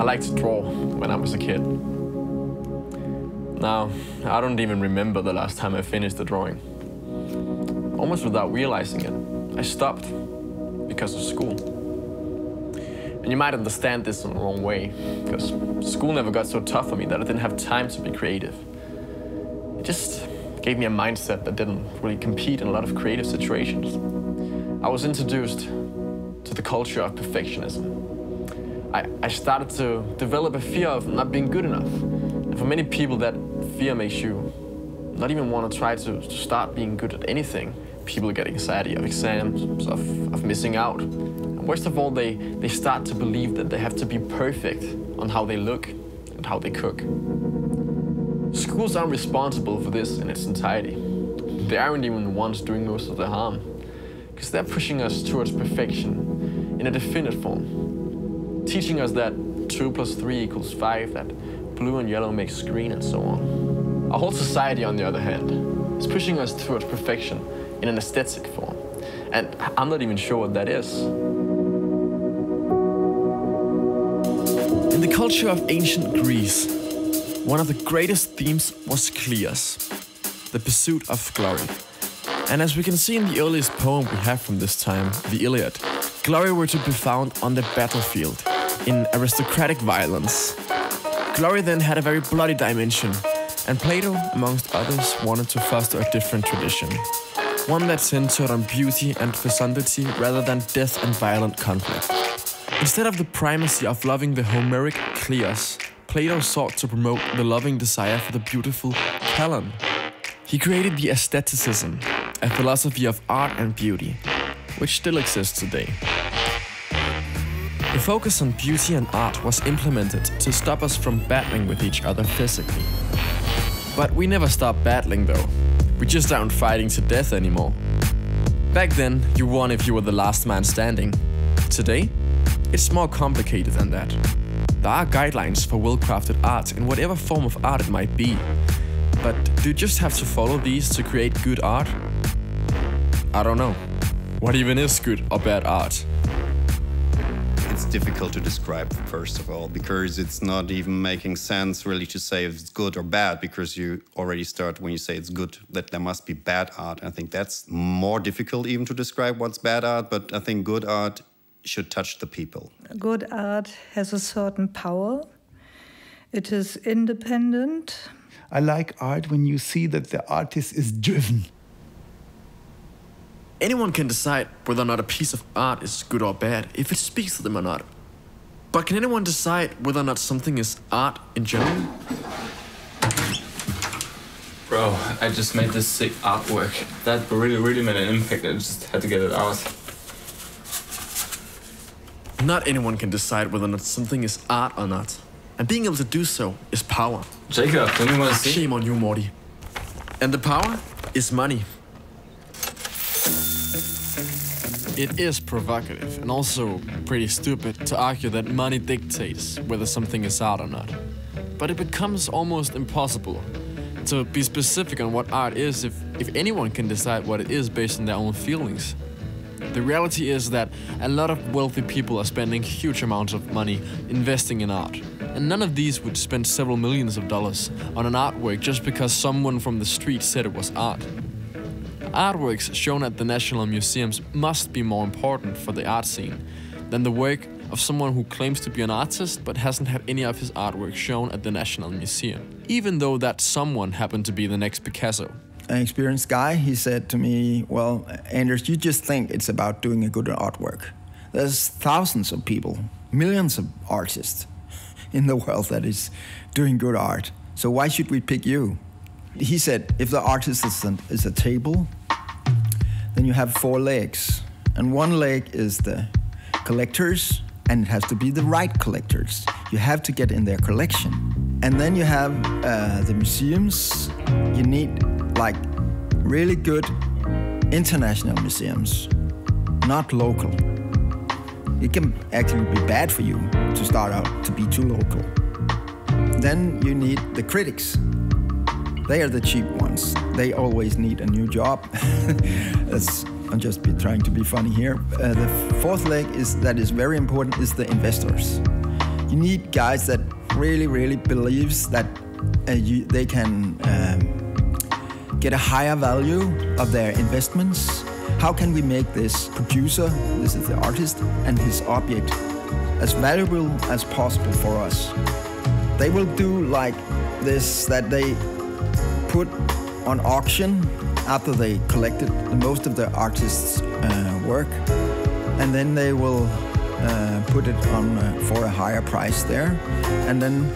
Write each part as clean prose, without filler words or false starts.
liked to draw when I was a kid. Now, I don't even remember the last time I finished a drawing. Almost without realizing it, I stopped because of school. And you might understand this in the wrong way, because school never got so tough for me that I didn't have time to be creative. It just gave me a mindset that didn't really compete in a lot of creative situations. I was introduced to the culture of perfectionism. I started to develop a fear of not being good enough. And for many people, that fear makes you not even want to try to start being good at anything. People get anxiety of exams, of missing out. And worst of all, they start to believe that they have to be perfect on how they look and how they cook. Schools aren't responsible for this in its entirety. They aren't even the ones doing most of the harm, because they're pushing us towards perfection in a definite form, teaching us that 2 + 3 = 5, that blue and yellow makes green, and so on. Our whole society, on the other hand, is pushing us towards perfection in an aesthetic form, and I'm not even sure what that is. In the culture of ancient Greece, one of the greatest themes was kleos, the pursuit of glory. And as we can see in the earliest poem we have from this time, the Iliad, glory were to be found on the battlefield, in aristocratic violence. Glory then had a very bloody dimension, and Plato, amongst others, wanted to foster a different tradition. One that centered on beauty and fecundity rather than death and violent conflict. Instead of the primacy of loving the Homeric kleos, Plato sought to promote the loving desire for the beautiful Helen. He created the aestheticism, a philosophy of art and beauty, which still exists today. The focus on beauty and art was implemented to stop us from battling with each other physically. But we never stopped battling though. We just aren't fighting to death anymore. Back then, you won if you were the last man standing. Today, it's more complicated than that. There are guidelines for well-crafted art in whatever form of art it might be. But do you just have to follow these to create good art? I don't know. What even is good or bad art? It's difficult to describe, first of all, because it's not even making sense really to say if it's good or bad, because you already start when you say it's good, that there must be bad art. I think that's more difficult even to describe what's bad art, but I think good art should touch the people. Good art has a certain power. It is independent. I like art when you see that the artist is driven. Anyone can decide whether or not a piece of art is good or bad, if it speaks to them or not. But can anyone decide whether or not something is art in general? Bro, I just made this sick artwork. That really made an impact. I just had to get it out. Not anyone can decide whether or not something is art or not. And being able to do so is power. Jacob, don't you want to see? Shame on you, Morty. And the power is money. It is provocative and also pretty stupid to argue that money dictates whether something is art or not. But it becomes almost impossible to be specific on what art is if anyone can decide what it is based on their own feelings. The reality is that a lot of wealthy people are spending huge amounts of money investing in art. And none of these would spend several millions of dollars on an artwork just because someone from the street said it was art. Artworks shown at the national museums must be more important for the art scene than the work of someone who claims to be an artist but hasn't had any of his artwork shown at the National Museum, even though that someone happened to be the next Picasso. An experienced guy, he said to me, well, Anders, you just think it's about doing a good artwork. There's thousands of people, millions of artists in the world that is doing good art. So why should we pick you? He said, if the artist is a table, then you have 4 legs. And one leg is the collectors, and it has to be the right collectors. You have to get in their collection. And then you have the museums. You need like really good international museums, not local. It can actually be bad for you to start out to be too local. Then you need the critics. They are the cheap ones. They always need a new job. I'm just trying to be funny here. The 4th leg that is very important is the investors. You need guys that really believes that they can get a higher value of their investments. How can we make this producer, this is the artist, and his object as valuable as possible for us? They will do like this, that they put on auction after they collected most of the artist's work, and then they will put it on for a higher price there. And then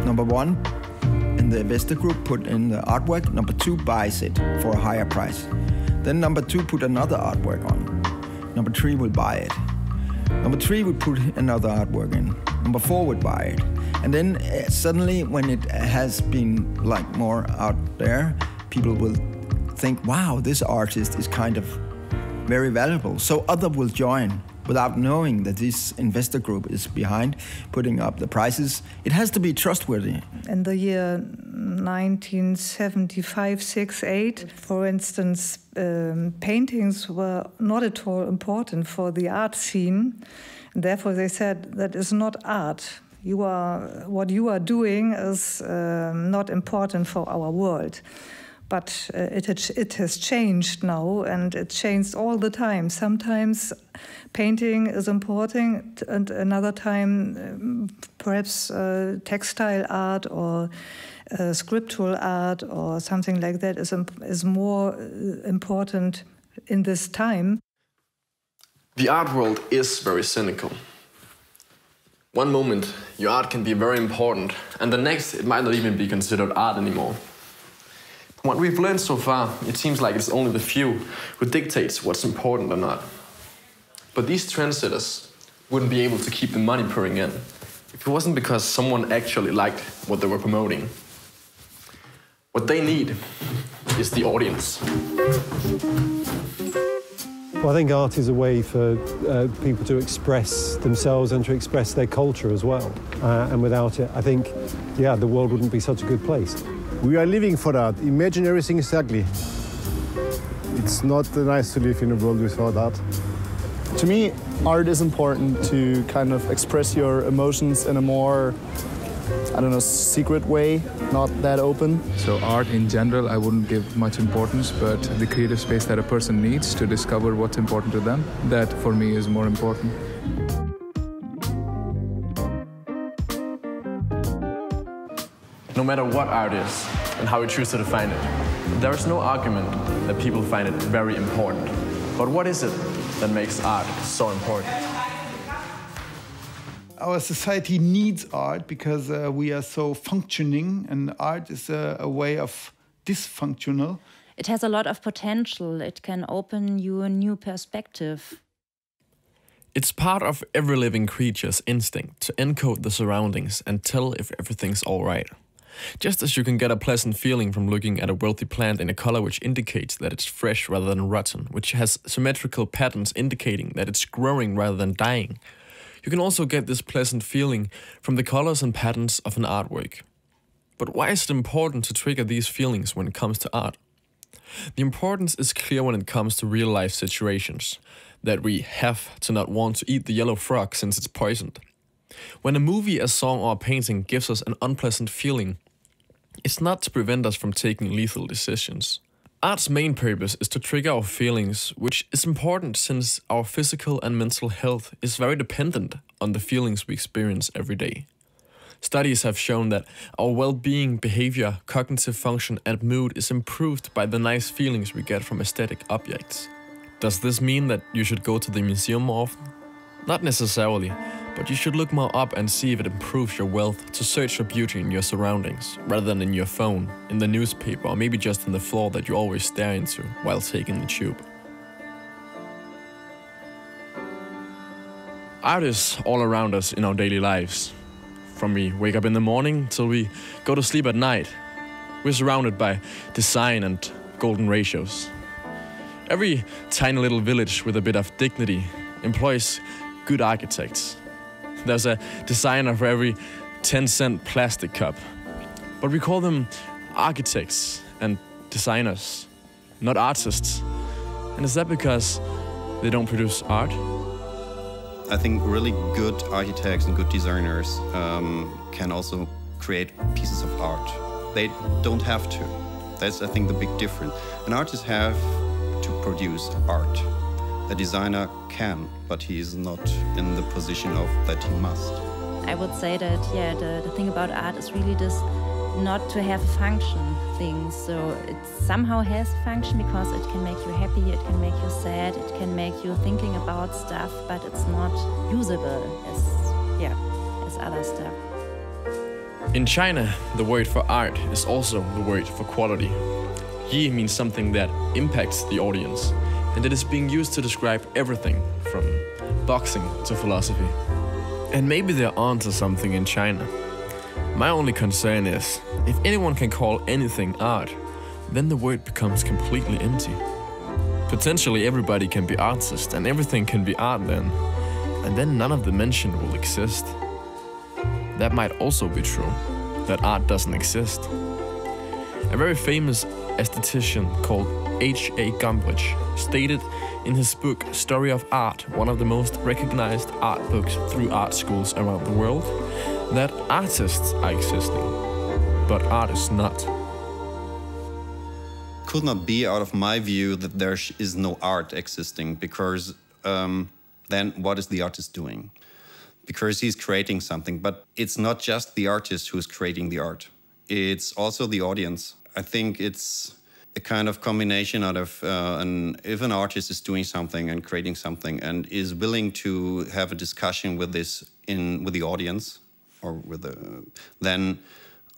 number one in the investor group put in the artwork, number two buys it for a higher price. Then number two put another artwork on. Number three will buy it. Number three would put another artwork in. Number four would buy it. And then suddenly when it has been like more out there, people will think, wow, this artist is kind of very valuable. So others will join without knowing that this investor group is behind putting up the prices. It has to be trustworthy. In the year 1975, 6, 8, for instance, paintings were not at all important for the art scene. And therefore they said, that is not art. What you are doing is not important for our world. But it has changed now, and it changed all the time. Sometimes painting is important, and another time perhaps textile art or sculptural art or something like that is more important in this time. The art world is very cynical. One moment, your art can be very important, and the next, it might not even be considered art anymore. What we've learned so far, it seems like it's only the few who dictates what's important or not. But these trendsetters wouldn't be able to keep the money pouring in if it wasn't because someone actually liked what they were promoting. What they need is the audience. Well, I think art is a way for people to express themselves and to express their culture as well. And without it, I think, yeah, the world wouldn't be such a good place. We are living for art. Imagine everything is ugly. It's not nice to live in a world without art. To me, art is important to kind of express your emotions in a more, I don't know, secret way, not that open. So art in general, I wouldn't give much importance, but the creative space that a person needs to discover what's important to them, that for me is more important. No matter what art is and how we choose to define it, there is no argument that people find it very important. But what is it that makes art so important? Our society needs art because we are so functioning, and art is a way of dysfunctional. It has a lot of potential. It can open you a new perspective. It's part of every living creature's instinct to encode the surroundings and tell if everything's all right. Just as you can get a pleasant feeling from looking at a wealthy plant in a color which indicates that it's fresh rather than rotten, which has symmetrical patterns indicating that it's growing rather than dying, you can also get this pleasant feeling from the colors and patterns of an artwork. But why is it important to trigger these feelings when it comes to art? The importance is clear when it comes to real-life situations, that we have to not want to eat the yellow frog since it's poisoned. When a movie, a song, or a painting gives us an unpleasant feeling, it's not to prevent us from taking lethal decisions. Art's main purpose is to trigger our feelings, which is important since our physical and mental health is very dependent on the feelings we experience every day. Studies have shown that our well-being, behavior, cognitive function, and mood is improved by the nice feelings we get from aesthetic objects. Does this mean that you should go to the museum more often? Not necessarily, but you should look more up and see if it improves your wealth to search for beauty in your surroundings, rather than in your phone, in the newspaper, or maybe just in the floor that you always stare into while taking the tube. Art is all around us in our daily lives. From we wake up in the morning till we go to sleep at night, we're surrounded by design and golden ratios. Every tiny little village with a bit of dignity employs good architects. There's a designer for every 10-cent plastic cup. But we call them architects and designers, not artists. And is that because they don't produce art? I think really good architects and good designers can also create pieces of art. They don't have to. That's, I think, the big difference. An artist have to produce art. A designer can, but he is not in the position of that he must. I would say that, yeah, the thing about art is really this not to have a function thing. So it somehow has a function because it can make you happy, it can make you sad, it can make you thinking about stuff, but it's not usable as other stuff. In China, the word for art is also the word for quality. Yi means something that impacts the audience, and it is being used to describe everything from boxing to philosophy. And maybe they're onto something in China. My only concern is, if anyone can call anything art, then the word becomes completely empty. Potentially everybody can be artist and everything can be art then, and then none of the mentioned will exist. That might also be true, that art doesn't exist. A very famous aesthetician called H.A. Gombrich stated in his book Story of Art, one of the most recognized art books through art schools around the world, that artists are existing, but art is not. Could not be, out of my view, that there is no art existing, because then what is the artist doing? Because he's creating something, but it's not just the artist who's creating the art. It's also the audience. I think it's a kind of combination out of, if an artist is doing something and creating something and is willing to have a discussion with this with the audience, or with then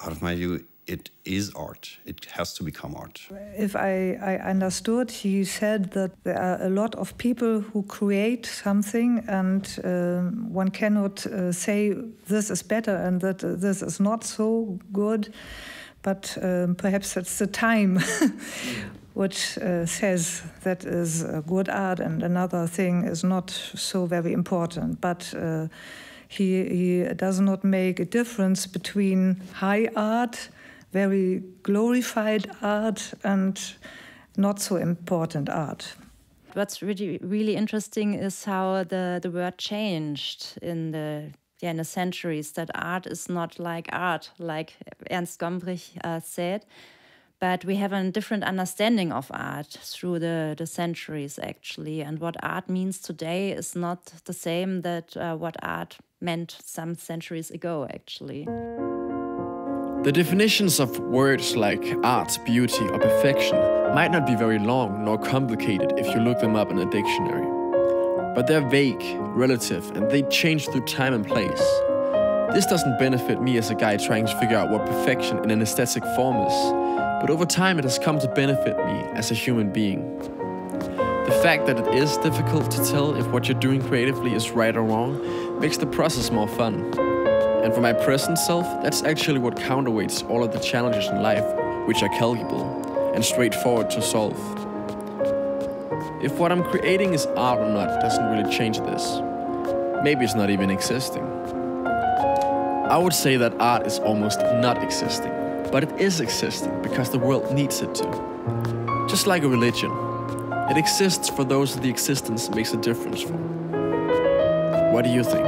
out of my view, it is art. It has to become art. If I understood, he said that there are a lot of people who create something, and one cannot say this is better and that this is not so good. But perhaps it's the time which says that is good art and another thing is not so very important. But he does not make a difference between high art, very glorified art, and not so important art. What's really interesting is how the word changed in the centuries, that art is not like art, like Ernst Gombrich said, but we have a different understanding of art through the centuries, actually. And what art means today is not the same that what art meant some centuries ago, actually. The definitions of words like art, beauty, or perfection might not be very long nor complicated if you look them up in a dictionary. But they're vague, relative, and they change through time and place. This doesn't benefit me as a guy trying to figure out what perfection in an aesthetic form is, but over time it has come to benefit me as a human being. The fact that it is difficult to tell if what you're doing creatively is right or wrong makes the process more fun. And for my present self, that's actually what counterweights all of the challenges in life, which are calculable and straightforward to solve. If what I'm creating is art or not doesn't really change this. Maybe it's not even existing. I would say that art is almost not existing, but it is existing because the world needs it to. Just like a religion. It exists for those the existence makes a difference for. What do you think?